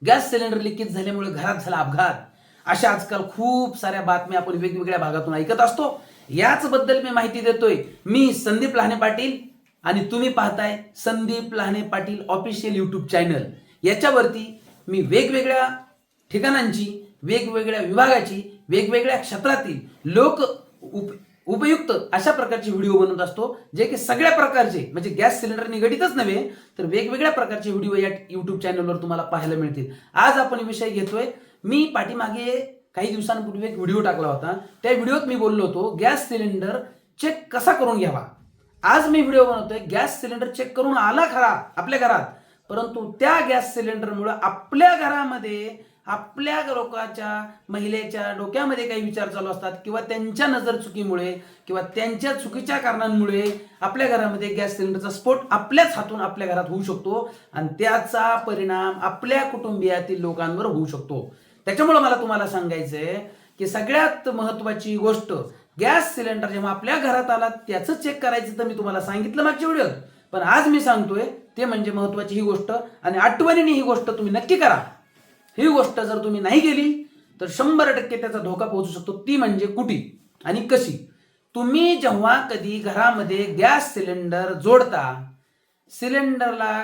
Gas cylinder leakage झाल्यामुळे घरात झाला अपघात, अशा आजकाल खूप साऱ्या बातम्या आपण वेगवेगळ्या भागातून ऐकत असतो. याच बद्दल मी माहिती देतोय. मी संदीप लहाने पाटील आणि तुम्ही पाहताय Sandeep Lahane Patil official YouTube channel. याच्यावरती मी वेगवेगळ्या ठिकाणांची, वेगवेगळ्या विभागाची, वेगवेगळ्या क्षेत्रातील लोक उपयुक्त अशा प्रकारचे व्हिडिओ बनवत असतो, जे की सगळ्या प्रकारचे म्हणजे गॅस सिलेंडर निगडीतच नव्हे तर वेगवेगळ्या प्रकारचे व्हिडिओ या यूट्यूब चॅनलवर तुम्हाला पाहायला मिळतील. आज आपण विषय घेतोय. मी पाठीमागे काही दिवसांपूर्वी एक व्हिडिओ टाकला होता. त्या व्हिडिओत मी बोललो होतो गॅस सिलेंडर चेक कसा करून घ्यावा. आज मी व्हिडिओ बनवतोय गॅस सिलेंडर चेक करून आला खरा आपल्या घरात, परंतु त्या गॅस सिलेंडरमुळे आपल्या घरामध्ये आपल्या लोकांच्या महिलेच्या डोक्यामध्ये काही विचार चालू असतात किंवा त्यांच्या नजर चुकीमुळे किंवा त्यांच्या चुकीच्या कारणांमुळे आपल्या घरामध्ये गॅस सिलेंडरचा स्फोट आपल्याच हातून आपल्या घरात होऊ शकतो आणि त्याचा परिणाम आपल्या कुटुंबियातील लोकांवर होऊ शकतो. त्याच्यामुळे मला तुम्हाला सांगायचंय की सगळ्यात महत्वाची गोष्ट गॅस सिलेंडर जेव्हा आपल्या घरात आला त्याचं चेक करायचं तर मी तुम्हाला सांगितलं मागच्या व्हिडिओत, पण आज मी सांगतोय ते म्हणजे महत्वाची ही गोष्ट आणि आठवणीने ही गोष्ट तुम्ही नक्की करा. ही गोष्ट जर तुम्ही नाही केली तर 100% त्याचा धोका पोहोचू शकतो. ती म्हणजे कुठे आणि कशी. तुम्ही जेव्हा कधी घरामध्ये गॅस सिलेंडर जोडता, सिलेंडरला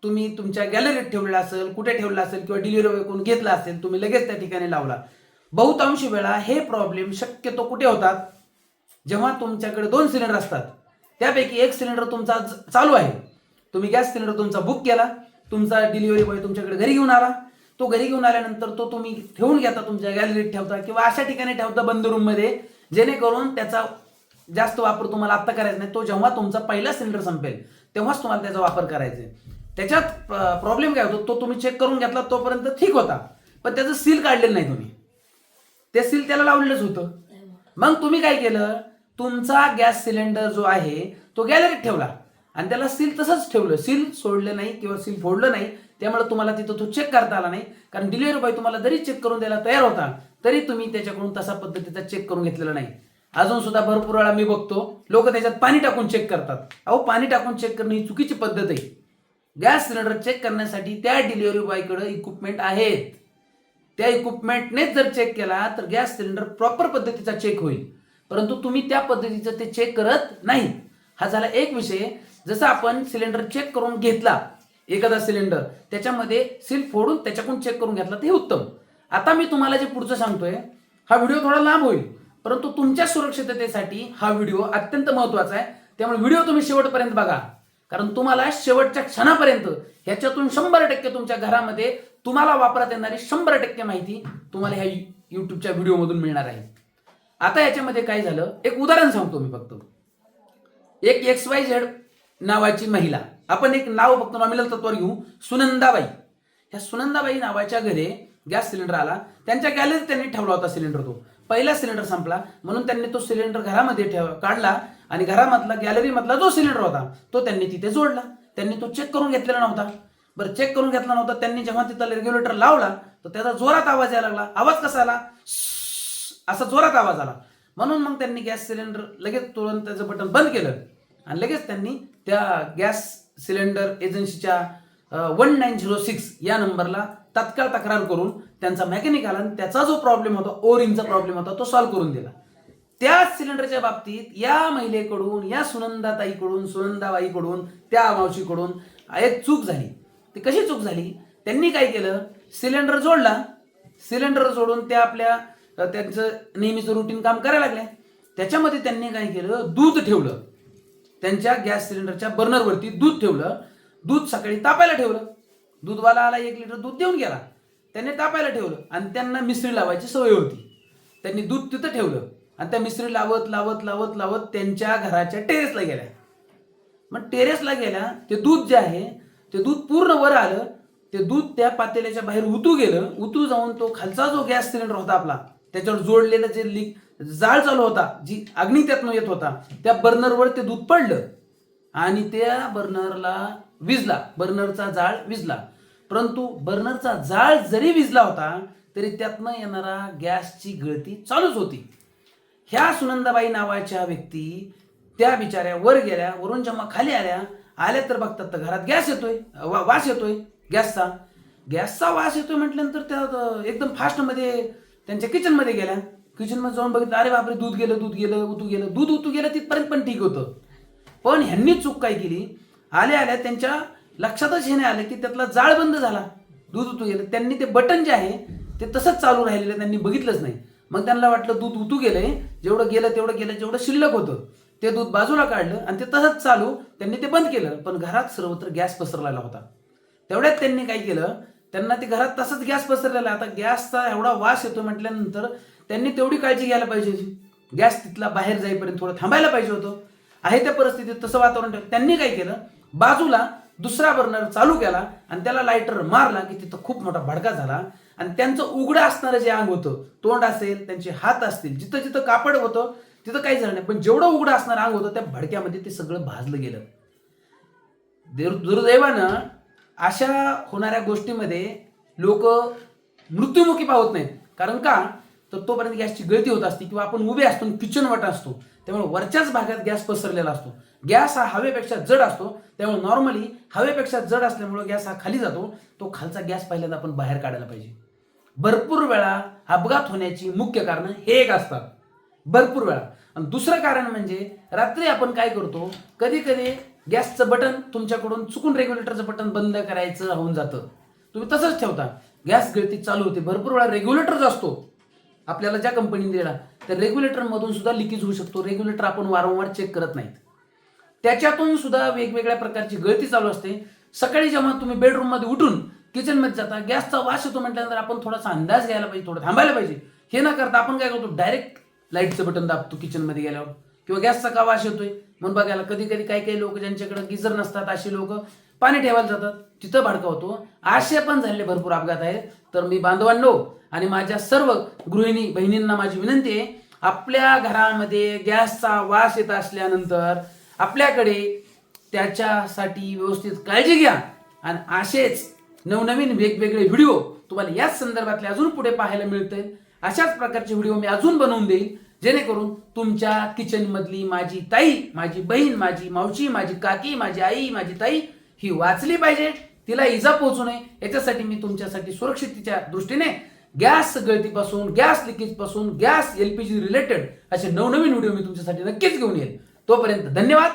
तुम्ही तुमच्या गॅलरीत ठेवलेला असेल, कुठे ठेवला असेल किंवा डिलिव्हरी कोण घेतला असेल, तुम्ही लगेच त्या ठिकाणी लावला. बहुतांश वेळा हे प्रॉब्लेम शक्यतो कुठे होतात, जेव्हा तुमच्याकडे 2 सिलेंडर असतात. त्यापैकी एक सिलेंडर तुमचा चालू आहे, तुम्ही गॅस सिलेंडर तुमचा बुक केला, तुमचा डिलिव्हरी बॉय तुमच्याकडे घरी घेऊन आला. तो घरी घेऊन आल्यानंतर तो तुम्ही ठेवून घेता, तुमच्या गॅलरीत ठेवता किंवा अशा ठिकाणी ठेवता बंद रूम मध्ये, जेणेकरून त्याचा जास्त वापर तुम्हाला आता करायचा नाही. तो जेव्हा तुमचा पहिला सिलेंडर संपेल तेव्हाच तुम्हाला त्याचा वापर करायचा आहे. त्याच्यात प्रॉब्लेम काय होतो, तो तुम्ही चेक करून घेतला तोपर्यंत ठीक होता, पण त्याचं सील काढलेलं नाही तुम्ही. ते सील त्याला लावलेलंच होतं. मग तुम्ही काय केलं, तुमचा गॅस सिलेंडर जो आहे तो गॅलरीत ठेवला आणि त्याला सील तसंच ठेवलं. सील सोडलं नाही किंवा सील फोडलं नाही, त्यामुळे तुम्हाला तिथं तो चेक करता आला नाही. कारण डिलिव्हरी बॉय तुम्हाला जरी चेक करून द्यायला तयार होता तरी तुम्ही त्याच्याकडून तसा पद्धतीचा चेक करून घेतलेला नाही. अजून सुद्धा भरपूर वेळा मी बघतो लोक त्याच्यात पाणी टाकून चेक करतात. अहो, पाणी टाकून चेक करणं ही चुकीची पद्धत आहे. गॅस सिलेंडर चेक करण्यासाठी त्या डिलिव्हरी बॉयकडे इक्विपमेंट आहेत. त्या इक्विपमेंटनेच जर चेक केला तर गॅस सिलेंडर प्रॉपर पद्धतीचा चेक होईल, परंतु तुम्ही त्या पद्धतीचं ते चेक करत नाही. हा झाला एक विषय. जसं आपण सिलेंडर चेक करून घेतला, एखादा सिलेंडर त्याच्यामध्ये सील फोडून त्याच्याकडून चेक करून घेतला ते उत्तम. आता मी तुम्हाला जे पुढचं सांगतोय, हा व्हिडिओ थोडा लांब होईल, परंतु तुमच्या सुरक्षिततेसाठी हा व्हिडिओ अत्यंत महत्वाचा आहे. त्यामुळे व्हिडिओ तुम्ही शेवटपर्यंत बघा, कारण तुम्हाला शेवटच्या क्षणापर्यंत ह्याच्यातून 100% तुमच्या घरामध्ये तुम्हाला वापरात येणारी 100% माहिती तुम्हाला ह्या युट्यूबच्या व्हिडिओमधून मिळणार आहे. आता याच्यामध्ये काय झालं, एक उदाहरण सांगतो मी फक्त. एक XYZ नावाची महिला, आपण एक नाव फक्त नॉमिनल तत्वावर घेऊ, सुनंदाबाई. ह्या सुनंदाबाई नावाच्या घरी गॅस सिलेंडर आला. त्यांच्या गॅलरीत त्यांनी ठेवला होता सिलेंडर. तो पहिला सिलेंडर संपला म्हणून त्यांनी तो सिलेंडर घरामध्ये काढला आणि घरामधला गॅलरीमधला जो सिलेंडर होता तो त्यांनी तिथे जोडला. त्यांनी तो चेक करून घेतलेला नव्हता. बरं, चेक करून घेतला नव्हता. त्यांनी जेव्हा तिथं रेग्युलेटर लावला तर त्याचा जोरात आवाज यायला लागला. आवाज कसा आला, असा जोरात आवाज आला. म्हणून मग त्यांनी गॅस सिलेंडर लगेच तुरंत त्याचं बटन बंद केलं आणि लगेच त्यांनी त्या गॅस सिलेंडर एजन्सीच्या 1906 या नंबरला तात्काळ तक्रार करून त्यांचा मेकॅनिक आला आणि त्याचा जो प्रॉब्लेम होता, ओरिंगचा प्रॉब्लेम होता, तो सॉल्व्ह करून दिला. त्या सिलेंडरच्या बाबतीत या महिलेकडून, या सुनंदाताईकडून, सुनंदाबाईकडून, त्या मावशीकडून एक चूक झाली. ती कशी चूक झाली, त्यांनी काय केलं, सिलेंडर जोडला. सिलेंडर जोडून त्या आपल्या त्यांचं नेहमीचं रुटीन काम करायला लागले. त्याच्यामध्ये त्यांनी काय केलं, दूध ठेवलं. त्यांच्या गॅस सिलेंडरच्या बर्नरवरती दूध ठेवलं. दूध सकाळी तापायला ठेवलं. दूधवाला आला, 1 लिटर दूध देऊन गेला. त्यांनी तापायला ठेवलं आणि त्यांना मिसळी लावायची सवय होती. त्यांनी दूध तिथं ठेवलं आणि त्या मिसळी लावत लावत लावत लावत त्यांच्या घराच्या टेरेसला गेल्या. मग टेरेसला गेल्या, ते दूध जे आहे ते दूध पूर्ण वर आलं. ते दूध त्या पातेल्याच्या बाहेर उतू गेलं. उतू जाऊन तो खालचा जो गॅस सिलेंडर होता आपला, त्याच्यावर जोडलेलं जे जाळ चालू होता, जी अग्नी त्यातनं येत होता, त्या बर्नरवर ते दूध पडलं आणि त्या बर्नरला विजला. बर्नरचा जाळ विजला. परंतु बर्नरचा जाळ जरी विजला होता तरी त्यातनं येणारा गॅसची गळती चालूच होती. ह्या सुनंदाबाई नावाच्या व्यक्ती त्या बिचाऱ्या वर गेल्या. वरून जेव्हा खाली आल्या तर बघतात तर घरात गॅस येतोय, वास येतोय गॅसचा. गॅसचा वास येतोय म्हटल्यानंतर त्या एकदम फास्टमध्ये त्यांच्या किचनमध्ये गेल्या. किचनमध्ये जाऊन बघितलं, अरे बापरे, दूध गेलं, दूध उतू गेलं तिथपर्यंत पण ठीक होतं. पण ह्यांनी चूक काय केली, आल्या आल्या त्यांच्या लक्षातच हे नाही आलं की त्यातला जाळ बंद झाला, दूध उतू गेलं. त्यांनी ते बटन जे आहे ते तसंच चालू राहिलेलं त्यांनी बघितलंच नाही. मग त्यांना वाटलं दूध उतू गेलंय, जेवढं गेलं तेवढं गेलं, जेवढं शिल्लक होतं ते दूध बाजूला काढलं आणि ते तसंच चालू त्यांनी ते बंद केलं. पण घरात सर्वत्र गॅस पसरलेला होता. तेवढ्यात त्यांनी काय केलं, त्यांना ते घरात तसंच गॅस पसरलेला. आता गॅसचा एवढा वास येतो म्हटल्यानंतर त्यांनी तेवढी काळजी घ्यायला पाहिजे होती. गॅस तिथला बाहेर जाईपर्यंत थोडं थांबायला पाहिजे होतं. आहे त्या परिस्थितीत तसं वातावरण ठेवलं. त्यांनी काय केलं, बाजूला दुसरा बर्नर चालू केला आणि त्याला लायटर मारला की तिथं खूप मोठा भडका झाला. आणि त्यांचं उघडं असणारं जे अंग होतं, तोंड असेल, त्यांचे हात असतील, जिथं जिथं कापड होतं तिथं काही झालं नाही, पण जेवढं उघडं असणारं अंग होतं त्या भडक्यामध्ये ते सगळं भाजलं गेलं. दुर्दैवानं अशा होणाऱ्या गोष्टीमध्ये लोक मृत्युमुखी पावत नाहीत. कारण का, तर तोपर्यंत गॅसची गळती होत असते किंवा आपण उभे असतो, किचन वाटा असतो, त्यामुळे वरच्याच भागात गॅस पसरलेला असतो. गॅस हा हवेपेक्षा जड असतो, त्यामुळे नॉर्मली हवेपेक्षा जड असल्यामुळे गॅस हा खाली जातो. तो खालचा गॅस पहिल्यांदा आपण बाहेर काढायला पाहिजे. भरपूर वेळा अपघात होण्याची मुख्य कारण हे एक असतात, भरपूर वेळा. आणि दुसरं कारण म्हणजे रात्री आपण काय करतो, कधी कधी गॅसचं बटन तुमच्याकडून चुकून रेग्युलेटरचं बटन बंद करायचं होऊन जातं, तुम्ही तसंच ठेवता, गॅस गळती चालू होते. भरपूर वेळा रेग्युलेटर जो असतो आपल्याला ज्या कंपनीने दिला त्या रेग्युलेटर मधून सुद्धा लिकेज होऊ शकतो. रेग्युलेटर आपण वारंवार चेक करत नाहीत, त्याच्यातून सुद्धा वेगवेगळ्या प्रकारची गळती चालू असते. सकाळी जेव्हा तुम्ही बेडरूम मध्ये उठून किचनमध्ये जाता, गॅसचा वास येतो म्हटल्यानंतर आपण थोडासा अंदाज घ्यायला पाहिजे, थोडं थांबायला पाहिजे. हे न करता आपण काय करतो, डायरेक्ट लाईटचं बटन दाबतो किचनमध्ये गेल्यावर, किंवा गॅसचा का वास येतोय म्हणून बघायला. कधी कधी काही काही लोक ज्यांच्याकडे गिझर नसतात असे लोक पाणी ठेवायला जातात, तिथं भडका होतो. असे पण झालेले भरपूर अपघात आहेत. तर मी बांधवांनो आणि माझ्या सर्व गृहिणी बहिणींना माझी विनंती आहे, आपल्या घरामध्ये गॅसचा वास येत असल्यानंतर आपल्याकडे त्याच्यासाठी व्यवस्थित काळजी घ्या. आणि असेच नवनवीन वेगवेगळे व्हिडिओ तुम्हाला याच संदर्भातले अजून पुढे पाहायला मिळतील. अशाच प्रकारचे व्हिडिओ मी अजून बनवून देईल, जेणेकरून तुमच्या किचन मधली माझी ताई, माझी बहीण, माझी मावशी, माझी काकी, माझी आई, माझी ताई ही वाचली पाहिजे, तिला इजा पोहोचू नये. याच्यासाठी मी तुमच्यासाठी सुरक्षिततेच्या दृष्टीने गॅस गळतीपासून, गॅस लिकेज पासून, गॅस LPG रिलेटेड असे नवनवीन व्हिडिओ मी तुमच्यासाठी नक्कीच घेऊन येईल. तोपर्यंत धन्यवाद.